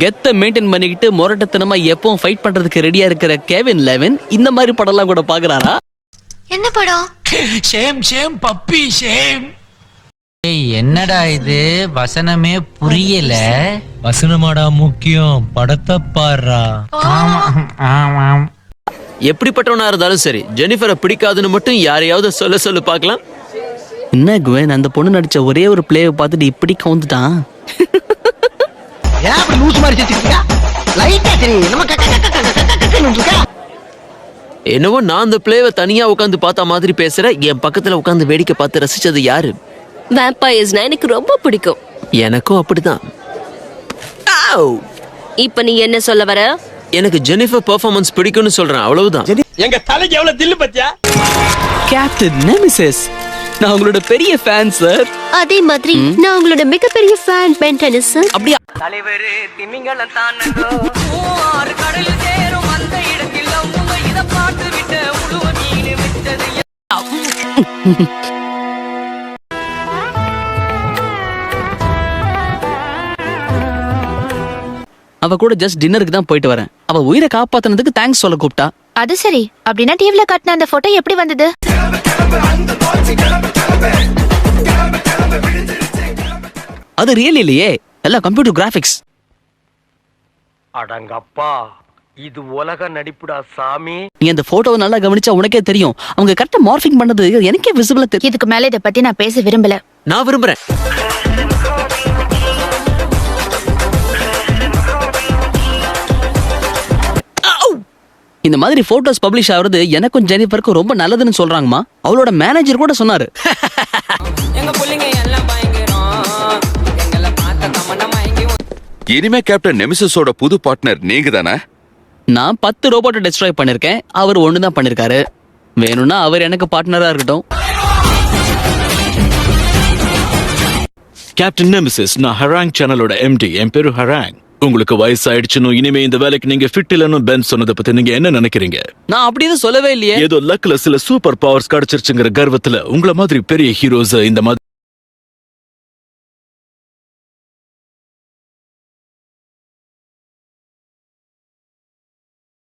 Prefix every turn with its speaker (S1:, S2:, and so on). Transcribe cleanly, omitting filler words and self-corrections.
S1: கெத்த maintain பண்ணிக்கிட்டு முரட்டத்தனமா எப்பவும் fight பண்றதுக்கு ரெடியா இருக்கிற கேவின் லெவன் இந்த மாதிரி படம்லாம் கூட பாக்குறாரா?
S2: என்ன படம்?
S3: Shame shame puppy shame.
S4: ஏய் என்னடா இது வசனமே புரியல.
S5: வசனமாடா முக்கியம், படத்தை பாடுறா.
S6: எப்படிப்பட்டவனா இருந்தாலும் சரி ஜெனிஃபரை பிடிக்காதுன்னு மட்டும் யாரையாவது சொல்லு பார்க்கலாம்.
S1: என்ன குவன், அந்த பொண்ணு நடிச்ச ஒரே ஒரு பிளேவை பார்த்துட்டு இப்படி கவுந்துட்டான்.
S3: ஏன் அப்படி லூஸ் மாதிரி செஞ்சுக்கிட்டியா? லைட்டா சரி நம்ம
S6: என்னவோ நான் அந்த பிளேவை தனியா உட்காந்து பார்த்த மாதிரி பேசுற, என் பக்கத்துல உட்காந்து வேடிக்கை பார்த்து ரசிச்சது யாரு?
S2: வேம்பயர்ஸ்னா எனக்கு ரொம்ப பிடிக்கும்.
S6: எனக்கும் அப்படிதான்.
S2: இப்ப நீ என்ன சொல்ல வர?
S6: எனக்கு ஜெனிஃபர் பெர்ஃபார்மன்ஸ் பிடிக்கும்னு சொல்றேன், அவ்வளவுதான்.
S3: எங்க தலைக்கு எவ்வளவு தில்லு பத்தியா?
S1: கேப்டன் நெமிசிஸ், நான் உங்களோட பெரிய ஃபேன் சார்.
S2: அதே மாதிரி நான் உங்களோட மிகப்பெரிய ஃபேன் பென் டென்னிசன்.
S1: அப்படியா?
S7: தலைவரு திமிங்கலம் தானங்கோ ஆறு கடல் சேரும் அந்த இடத்தில் அவங்க இத பாட்டு விட்ட உழுவ மீன் வச்சது.
S1: அவ கூட ஜஸ்ட் டின்னருக்கு தான் போயிட்டு வரேன். அவ உயிரை காப்பாத்துனதுக்கு தேங்க்ஸ் சொல்ல கூப்பிட்டா.
S2: அது சரி, அப்படின்னா டிவில காட்டின அந்த போட்டோ எப்படி வந்தது?
S1: அது ரியல் இல்லையே, எல்லாம் கம்ப்யூட்டர் கிராபிக்ஸ்.
S7: அடங்கப்பா, இது உலக நடிப்புடா சாமி.
S1: நீ அந்த போட்டோவை நல்லா கவனிச்சா உனக்கே தெரியும். அவங்க கரெக்டா மார்பிங் பண்ணது எனக்கே விசிபிளா தெரியும்.
S2: இதுக்கு மேல இத பத்தி நான் பேச விரும்பல.
S6: நான் விரும்புறேன்.
S1: இந்த மாதிரி போட்டோஸ் பப்ளிஷ் ஆகுறது எனக்கும் ஜெனிஃபருக்கும் ரொம்ப நல்லதுன்னு சொல்றாங்கம்மா. அவளோட மேனேஜர் கூட சொன்னாரு.
S7: எங்க புள்ளைங்க எல்லாம் பயங்கரம், எங்களை பார்த்த தமன்னா மயங்கி.
S8: இனிமே கேப்டன் நெமிசிஸோட புது பார்ட்னர் நீங்க தானே?
S1: நான் 10 ரோபோட்டை டெஸ்ட்ராய் பண்ணிருக்கேன், அவர் ஒண்ணு தான் பண்ணிருக்காரு. வேணும்னா அவர் எனக்கு பார்ட்னரா இருக்கட்டும்.
S9: கேப்டன் நெமிசிஸ், நான் ஹராங் சேனலோட எம்டி. என் பேரு ஹராங். உங்களுக்கு வயசாயிடுச்சுன்னு இனிமே இந்த வேலைக்கு நீங்க ஃபிட் இல்லன்னு பென் சொன்னதை பத்தி நீங்க என்ன நினைக்கிறீங்க?
S1: நான் அப்படி எதுவும் சொல்லவே இல்லையே.
S9: ஏதோ லக்ல சில சூப்பர் பவர்ஸ் கிடைச்சிருச்சுங்கிற கர்வத்துல உங்கள மாதிரி பெரிய ஹீரோஸ் இந்த மாதிரி